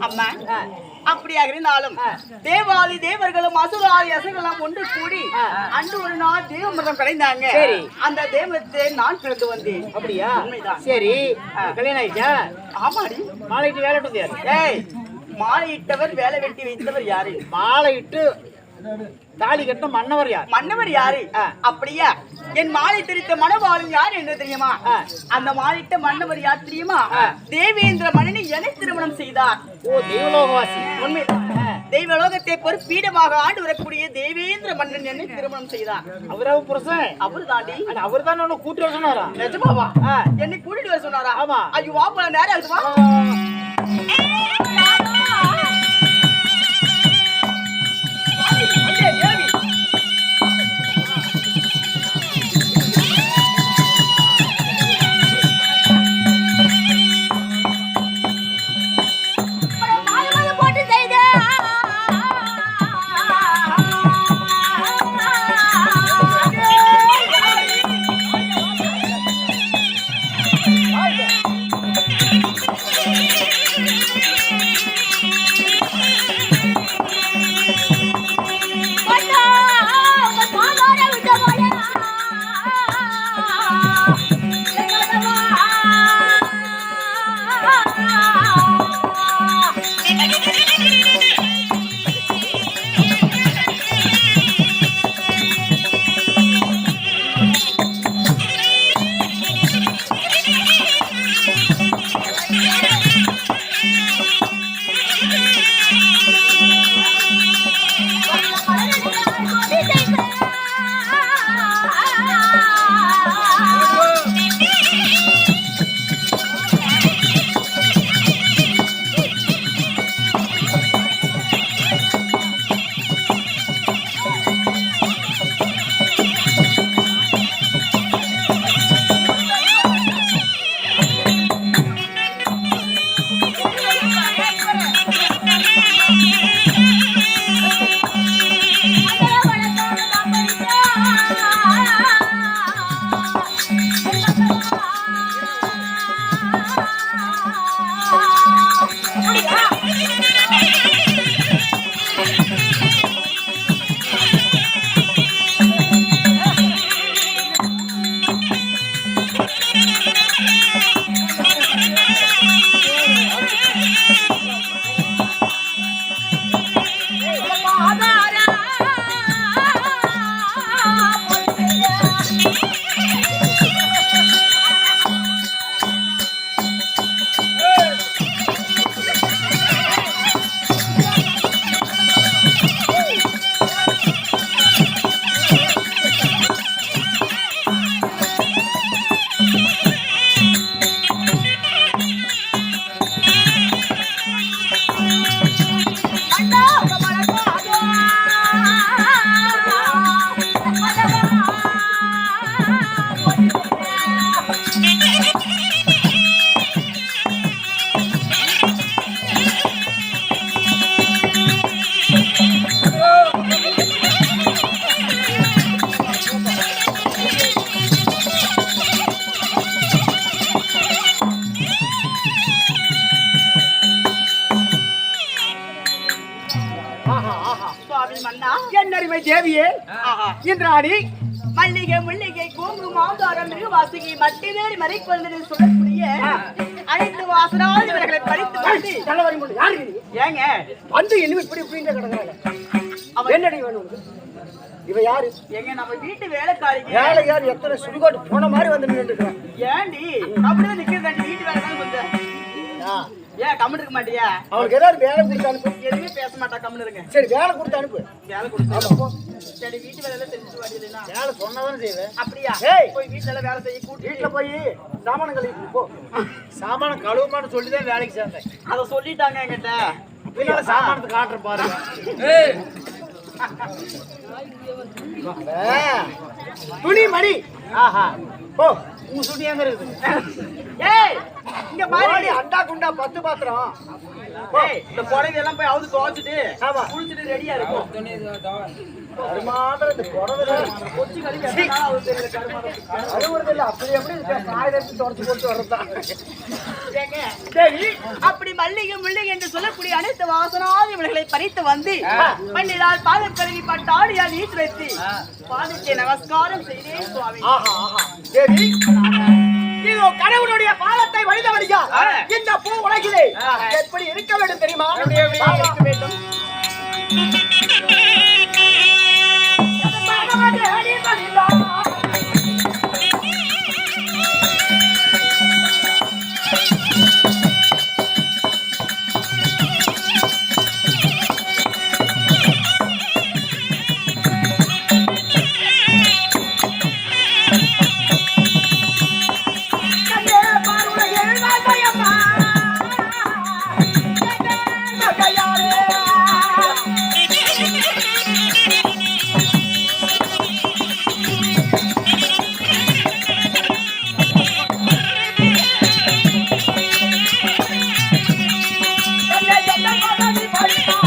அம்மா அப்படியாக இருந்தாலும் தேவாதி தேவர்களும் அசுராதி அசுரெல்லாம் ஒன்று கூடி அன்று ஒரு நாள் தேவமிருதம் கலைந்தாங்க. அந்த தேவத்தை நான் பிறந்து வந்தேன். அப்படியா? உண்மைதான். சரி, கல்யாணம் ஆயிடுச்சா? ஆமாடி. மாலையிட்டு வேலை விட்டது யாரு? ஏய், மாலையிட்டவர் வேலை வெட்டி வைத்தவர் யாரு? மாலையிட்டு தாலி கட்ட மன்னவர் யார்? மன்னவர் யாரு? அப்படியா? என் மாலை தெரித்த மணவாளன் யார் என்று தெரியுமா? அந்த மாலையிட்ட மன்னவர் யார் தெரியுமா? தேவேந்திர மன்னனை என்னை திருமணம் செய்தார். ஓ, தெய்வலோகவாசி. உண்மைதான். தெய்வலோகத்தை பொறுப்பு பீடமாக ஆண்டு வரக்கூடிய தேவேந்திர மன்னன் என்னை திருமணம் செய்தார். அவரவு புருஷன்? அவரு தாண்டி. அவர் தான் கூட்டி வர சொன்னாரா? நிஜமாவா? என்னை கூட்டிட்டு வர சொன்னாரா? ஆமா. ஐயோ, வா போல நேரம் ஆகுதுவா. தேவியே இன்றாடி மல்லிகை முல்லிகை கூங்கு மாதாரம் மிருகவாசிகை மட்டிவேறி மறைக்கொண்டு சொல்லக்கூடிய அனைத்து வாசனால் இவர்களை படித்து ஏங்க வந்து இன்னும் இப்படி இப்படின்னு கிடக்குறாங்க. அவன் என்னடி வேணும்? இவ யாரு? எங்க நம்ம வீட்டு வேலைக்காரிங்க. வேலைக்காரி எத்தனை சுடுகாட்டு போன மாதிரி வந்து நின்றுக்கிறான். ஏண்டி அப்படிதான் நிக்கிறதாண்டி? வீட்டு வேலை தானே கொஞ்சம். ஏன் கம்முன்னு இருக்க மாட்டியா? அவனுக்கு ஏதாவது வேலை கொடுத்து அனுப்பு. எதுவுமே பேச மாட்டா, கம்முன்னு இருங்க. சரி, வேலை கொடுத்து அனுப்பு. வேலை கொடுத்து சரி, வீட்டு வேலை தெரிஞ்சு வாடினா வேலை சொன்னதானே செய்வேன். அப்படியா? போய் வீட்டுல வேலை செய்ய கூட்டி வீட்டுல போய் சாமானம் கழுவி போ. சாமானம் கழுவுமான்னு சொல்லிதான் வேலைக்கு சேர்ந்தேன். அதை சொல்லிட்டாங்க என்கிட்ட. பின்னால சாமானத்தை காட்டுற பாருங்க. துணி மணி. ஆஹா, போ. உங்க துணி எங்க இருக்குது? ஏய், இங்க பாரு ஓடி அண்டா குண்டா 10 பாத்திரம். ஏய், இந்த புடவை எல்லாம் போய் அவுது துவைச்சிட்டு ஆமா. குளிச்சிட்டு ரெடியா இருக்கும் கருமாந்திரம் இந்த புடவை கொச்சி கழுவி எத்தனை நாள் ஆகுது தெரியல, கருமாந்திரம். அழுவுறது இல்ல. அப்படி எப்படி காய் எடுத்து தொடச்சு போட்டு வர்றதுதான். ஏங்க, சரி, அப்படி மல்லிகை முல்லிகை என்று சொல்லக்கூடிய அனைத்து வாசனாதி விலைகளை பறித்து வந்து பன்னிரால் பாதம் கழுவி பட்டாடியால் நீட்டு வைத்து பாதத்தை நமஸ்காரம் செய்தேன் சுவாமி. ஆஹா ஆஹா. சரி, இதோ கடவுளுடைய பாதத்தை வழிதவடியா இந்த பூ உலகிலே எப்படி இருக்க வேண்டும் தெரியுமா? இருக்க வேண்டும். பரிசா